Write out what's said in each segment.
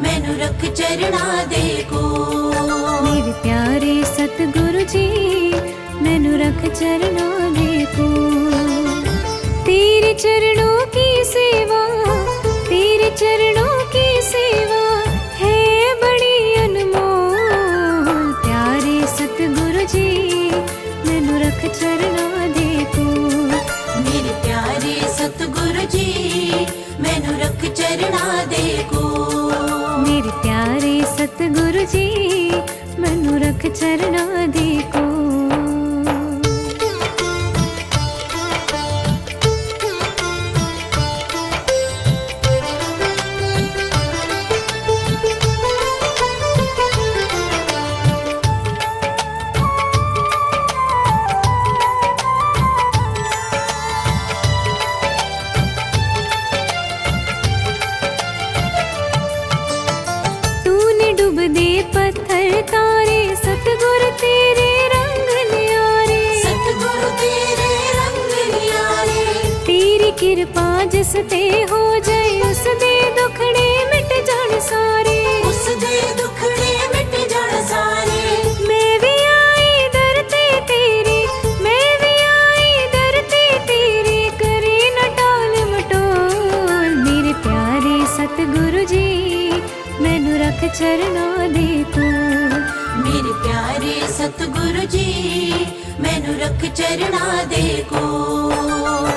मैनू रख चरणा दे कोल। मेरे प्यारे सतगुरु जी मैनू रख चरणा दे कोल। तेरे चरणों की सेवा, तेरे चरणों की सेवा है बड़ी अनमोल। प्यारे सतगुरु जी मैनू रख चरणा दे कोल। मेरे प्यारे सतगुरु जी मैनू रख चरणा दे कोल। मेरे प्यारे सतगुरु जी मैनू रख चरणा दे कोल। पत्थर तारे सतगुरु तेरे रंग न्यारे, सतगुरु तेरे रंग न्यारे। तेरी कृपा जिस ते हो जाए उस दे दुखड़े मिट जान सारे, उस दे दुखड़े मिट जान सारे। मैं भी आई दर ते तेरे, मैं भी आई दर ते तेरे, करे न टाल मटोल। मेरे प्यारे सतगुरु जी मैनू रख चरणा दे कोल। मेरे प्यारे सतगुरु जी मैनू रख चरणा दे कोल।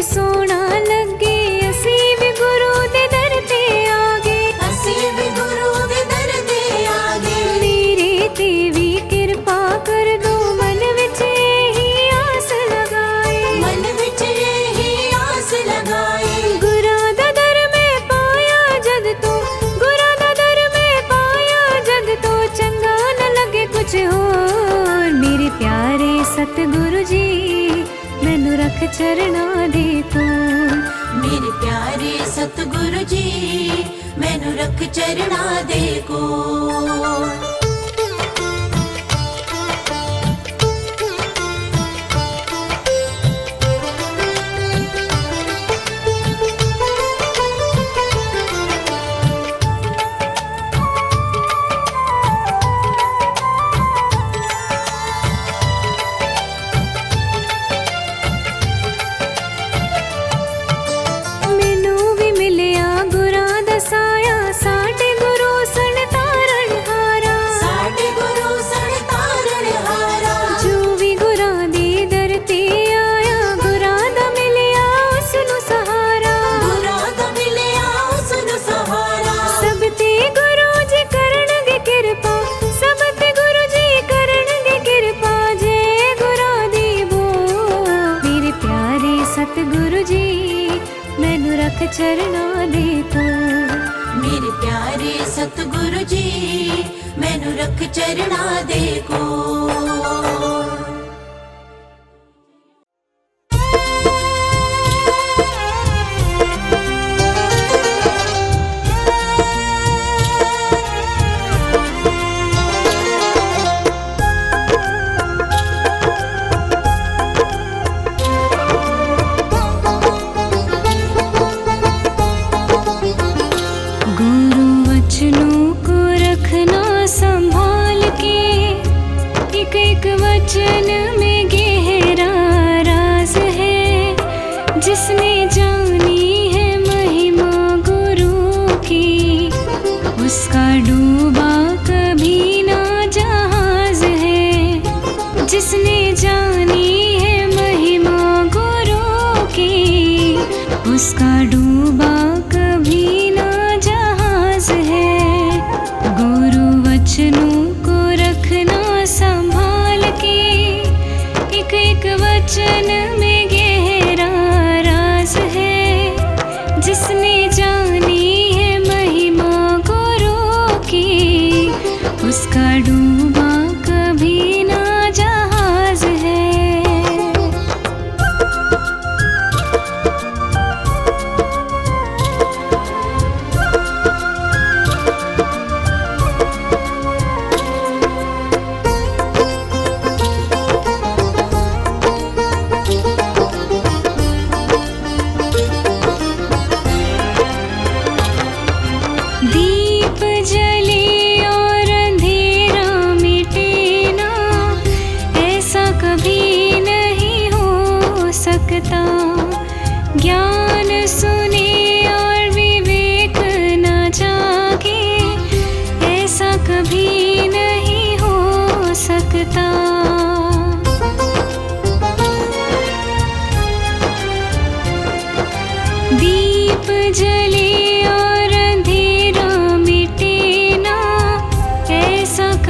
सोना लगे असी भी गुरु दे दर ते आगे, असी भी गुरु दे दर ते आगे। मेरे ते भी कृपा कर दो मन विच यही आस लगाए, मन विच यही आस लगाए। गुरां दा दर मैं पाया जद तो, गुरां दा दर मैं पाया जद तो, चंगा न लगे कुछ होर। मेरे प्यारे सतगुरु जी मैनू रख चरणा दे कोल। मेरे प्यारे सतगुरु जी मैनू रख चरणा दे कोल। चरणा दे कोल। मेरे प्यारे सतगुरु जी मैनू रख चरणा दे कोल। वचन में गहरा राज है, जिसने जानी है महिमा गुरु की, उसका डूबा कभी ना जहाज है। जिसने जानी है महिमा गुरु की, उसका डूबा कभी ना जहाज है। गुरु वचनों को रखना संभाल के, एक एक वचन में गहरा राज है। जिसने जानी है महिमा गुरु की, उसका डूबा कभी ना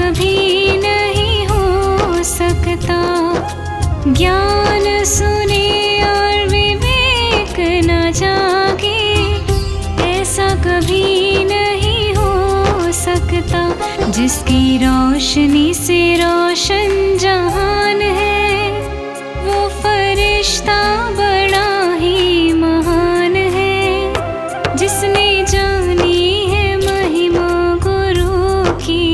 कभी नहीं हो सकता। ज्ञान सुने और विवेक न जागे, ऐसा कभी नहीं हो सकता। जिसकी रोशनी से रोशन जहान है, वो फरिश्ता बड़ा ही महान है। जिसने जानी है महिमा गुरु की,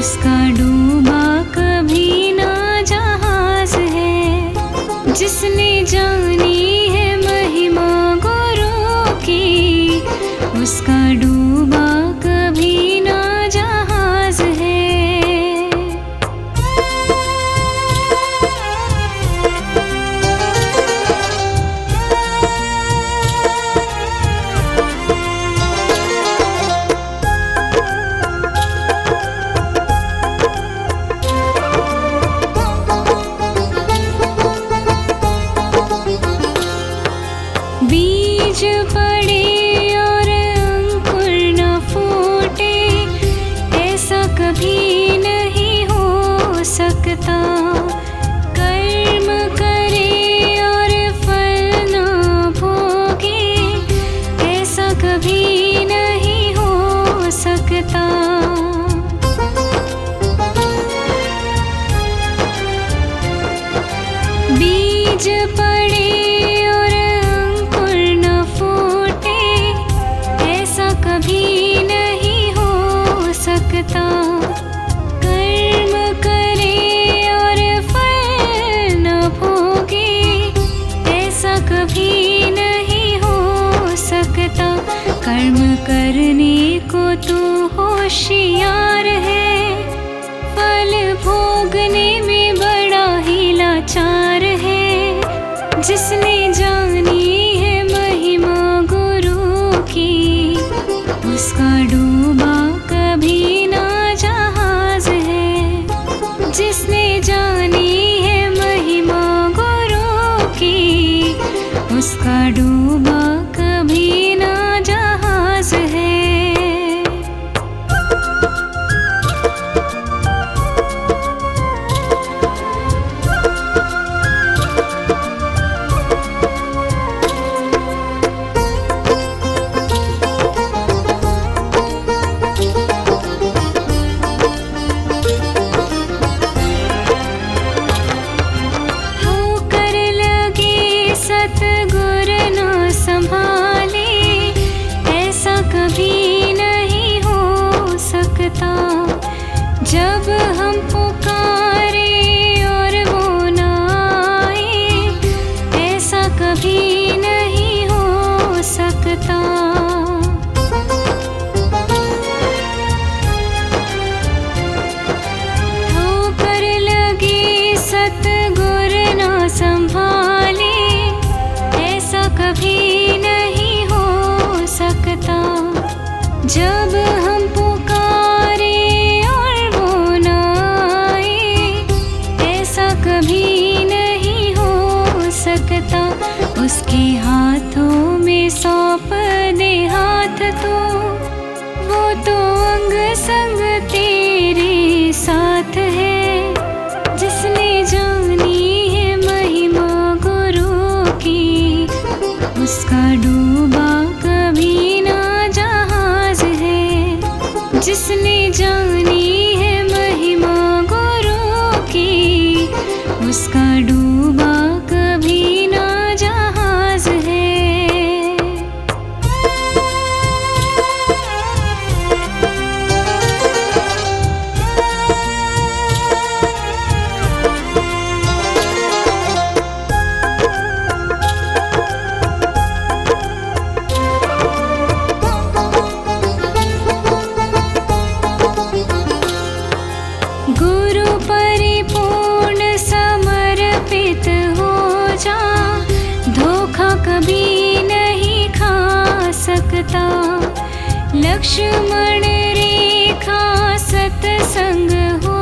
उसका डूबा कभी ना जहाज है। जिसने जानी है महिमा गुरु की, उसका डूबा कभी ना जहाज है। बीज पड़े और अंकुर न फूटे, ऐसा कभी नहीं हो सकता। कर्म करे और फल न भोगे, ऐसा कभी नहीं हो सकता। बीज पड़े और अंकुर न फूटे, ऐसा कभी नहीं हो सकता। कर्म करे और फल न भोगे, ऐसा कभी नहीं हो सकता। कर्म करने को तो होशियार है, फल भोगने में बड़ा ही लाचार है। जिसने जानी है महिमा गुरु की, उसका डूबा कभी ना जहाज है। जिसने जानी है महिमा गुरु की, उसका डूबा कभी ना जहाज है। होकर लगे सतगुर न संभाले, ऐसा कभी नहीं हो सकता। जब हम पुकारे और वो न आए, ऐसा कभी नहीं हो सकता। ठोकर लगे सतगुर न संभाले, ऐसा कभी नहीं हो सकता। जब हम पुकारे और वो न आए, ऐसा कभी नहीं हो सकता। उसके हाथों में सौंप दे हाथ तो, वो तो अंग संग तेरे साथ है। जिसने जानी है महिमा गुरु की, उसका डूबा कभी ना जहाज है। जिसने जानी है महिमा गुरु की, उसका डूबा कभी ना जहाज है। गुरु परिपूर्ण समर्पित हो जा, धोखा कभी नहीं खा सकता। लक्ष्मण रेखा सत्संग हो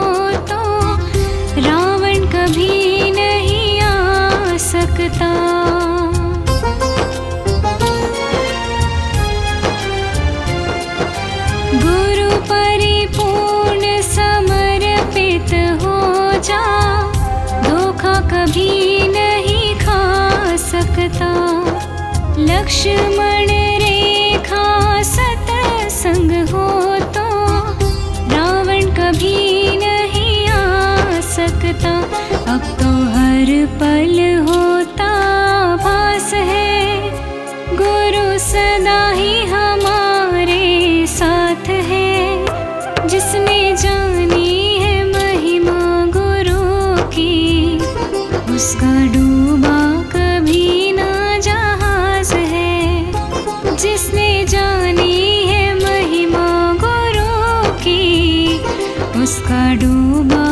तो, रावण कभी नहीं आ सकता। गुरु परिपूर्ण लक्ष्मण रेखा सतसंग हो तो रावण कभी नहीं आ सकता। अब तो हर पल होता भास है, गुरु सदा ही हमारे साथ है। जिसने जानी है महिमा गुरु की, उसका डूबा कभी ना जहाज है। जिसने जानी है महिमा गुरु की, उसका डूबा